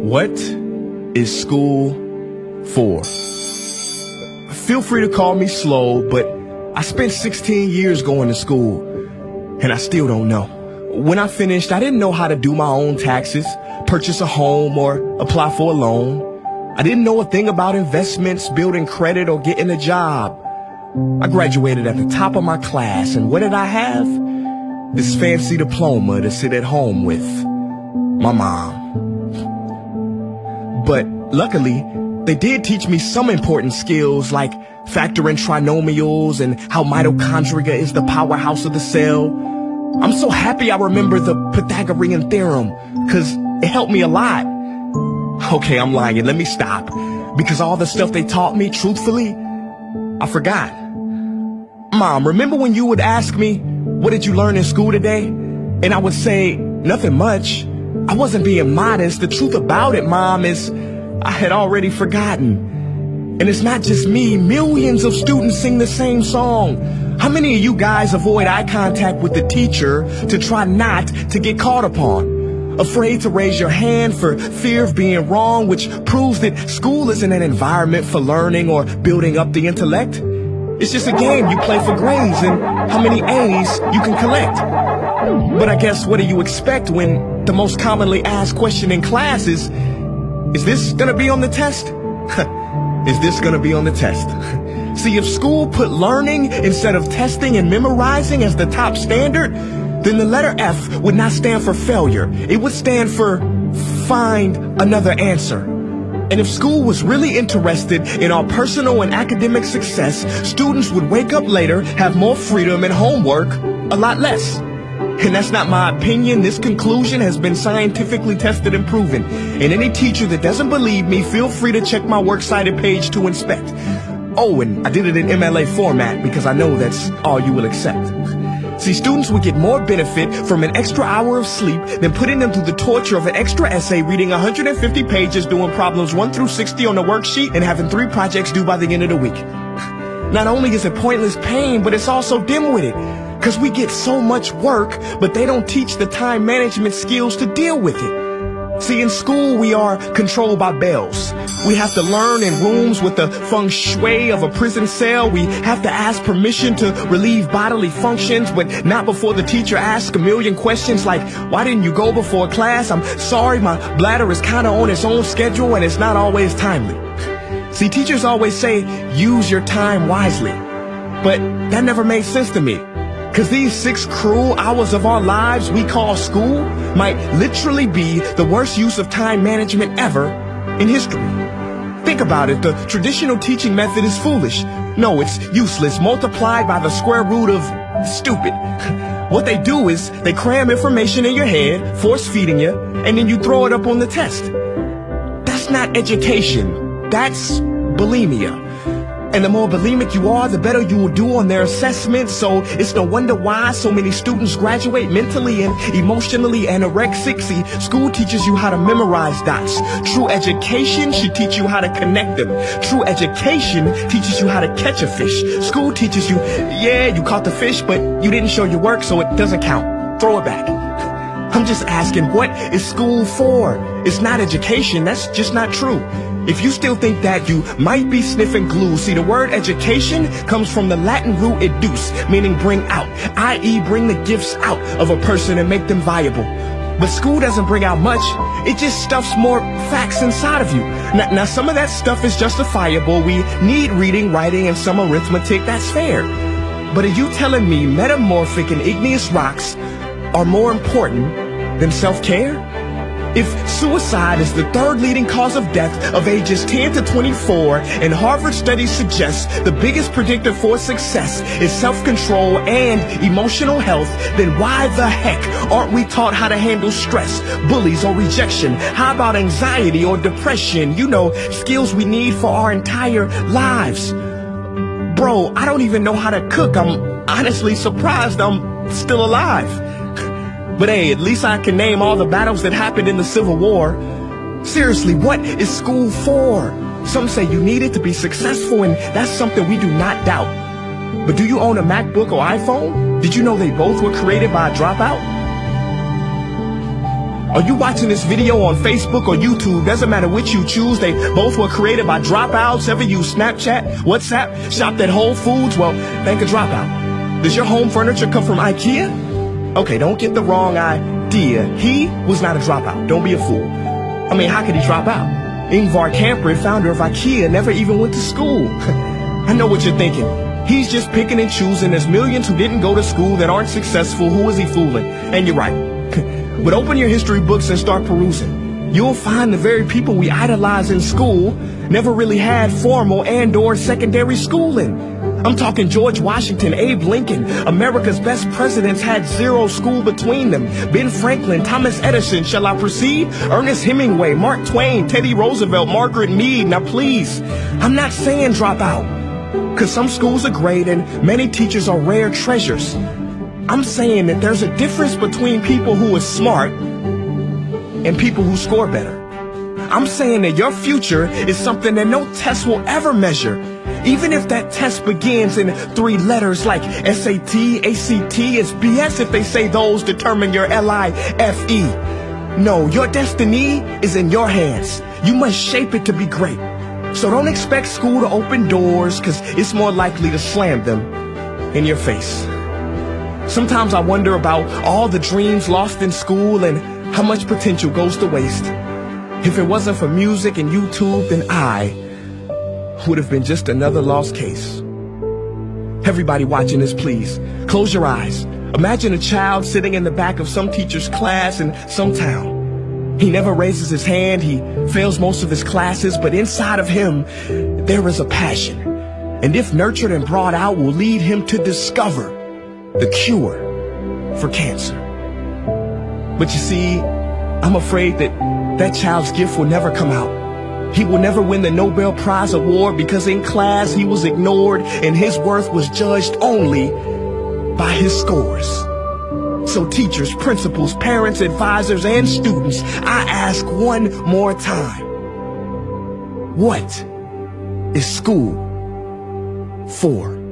What is school for? Feel free to call me slow, but I spent 16 years going to school, and I still don't know. When I finished, I didn't know how to do my own taxes, purchase a home, or apply for a loan. I didn't know a thing about investments, building credit, or getting a job. I graduated at the top of my class, and what did I have? This fancy diploma to sit at home with my mom. But luckily, they did teach me some important skills like factoring trinomials and how mitochondria is the powerhouse of the cell. I'm so happy I remember the Pythagorean theorem, cause it helped me a lot. Okay, I'm lying, let me stop. Because all the stuff they taught me, truthfully, I forgot. Mom, remember when you would ask me, what did you learn in school today? And I would say, nothing much. I wasn't being modest. The truth about it, Mom, is I had already forgotten. And it's not just me. Millions of students sing the same song. How many of you guys avoid eye contact with the teacher to try not to get caught upon? Afraid to raise your hand for fear of being wrong, which proves that school isn't an environment for learning or building up the intellect. It's just a game you play for grades and how many A's you can collect. But I guess what do you expect when the most commonly asked question in class is this gonna be on the test? Is this gonna be on the test? See, if school put learning instead of testing and memorizing as the top standard, then the letter F would not stand for failure. It would stand for find another answer. And if school was really interested in our personal and academic success, students would wake up later, have more freedom and homework, a lot less. And that's not my opinion. This conclusion has been scientifically tested and proven. And any teacher that doesn't believe me, feel free to check my works cited page to inspect. Oh, and I did it in MLA format because I know that's all you will accept. See, students would get more benefit from an extra hour of sleep than putting them through the torture of an extra essay, reading 150 pages, doing problems 1 through 60 on the worksheet, and having 3 projects due by the end of the week. Not only is it pointless pain, but it's also dim-witted. Because we get so much work, but they don't teach the time management skills to deal with it. See, in school, we are controlled by bells. We have to learn in rooms with the feng shui of a prison cell. We have to ask permission to relieve bodily functions, but not before the teacher asks a million questions like, why didn't you go before class? I'm sorry, my bladder is kind of on its own schedule and it's not always timely. See, teachers always say, use your time wisely. But that never made sense to me. Because these 6 cruel hours of our lives we call school might literally be the worst use of time management ever in history. Think about it. The traditional teaching method is foolish. No, it's useless, multiplied by the square root of stupid. What they do is they cram information in your head, force feeding you, and then you throw it up on the test. That's not education. That's bulimia. And the more bulimic you are, the better you will do on their assessments. So it's no wonder why so many students graduate mentally and emotionally anorexic. See, school teaches you how to memorize dots. True education should teach you how to connect them. True education teaches you how to catch a fish. School teaches you, yeah, you caught the fish, but you didn't show your work, so it doesn't count. Throw it back. I'm just asking, what is school for? It's not education. That's just not true. If you still think that, you might be sniffing glue. See, the word education comes from the Latin root educe, meaning bring out, i.e. bring the gifts out of a person and make them viable. But school doesn't bring out much. It just stuffs more facts inside of you. Now some of that stuff is justifiable. We need reading, writing, and some arithmetic. That's fair. But are you telling me metamorphic and igneous rocks are more important than self-care? If suicide is the 3rd leading cause of death of ages 10 to 24, and Harvard studies suggest the biggest predictor for success is self-control and emotional health, then why the heck aren't we taught how to handle stress, bullies, or rejection? How about anxiety or depression? You know, skills we need for our entire lives. Bro, I don't even know how to cook. I'm honestly surprised I'm still alive. But hey, at least I can name all the battles that happened in the Civil War. Seriously, what is school for? Some say you need it to be successful, and that's something we do not doubt. But do you own a MacBook or iPhone? Did you know they both were created by a dropout? Are you watching this video on Facebook or YouTube? Doesn't matter which you choose. They both were created by dropouts. Ever use Snapchat, WhatsApp, shopped at Whole Foods? Well, thank a dropout. Does your home furniture come from IKEA? Okay, don't get the wrong idea. He was not a dropout. Don't be a fool. I mean, how could he drop out? Ingvar Kamprad, founder of IKEA, never even went to school. I know what you're thinking. He's just picking and choosing. There's millions who didn't go to school that aren't successful. Who is he fooling? And you're right. But open your history books and start perusing. You'll find the very people we idolize in school never really had formal and/or secondary schooling. I'm talking George Washington, Abe Lincoln. America's best presidents had zero school between them. Ben Franklin, Thomas Edison, shall I proceed? Ernest Hemingway, Mark Twain, Teddy Roosevelt, Margaret Mead. Now please, I'm not saying drop out, because some schools are great and many teachers are rare treasures. I'm saying that there's a difference between people who are smart and people who score better. I'm saying that your future is something that no test will ever measure. Even if that test begins in 3 letters like SAT, ACT, it's BS if they say those determine your LIFE. No, your destiny is in your hands. You must shape it to be great. So don't expect school to open doors, because it's more likely to slam them in your face. Sometimes I wonder about all the dreams lost in school and how much potential goes to waste. If it wasn't for music and YouTube, then I would have been just another lost case. Everybody watching this, please, close your eyes. Imagine a child sitting in the back of some teacher's class in some town. He never raises his hand, he fails most of his classes, but inside of him, there is a passion. And if nurtured and brought out, will lead him to discover the cure for cancer. But you see, I'm afraid that that child's gift will never come out. He will never win the Nobel Prize award because in class he was ignored and his worth was judged only by his scores. So teachers, principals, parents, advisors, and students, I ask one more time, what is school for?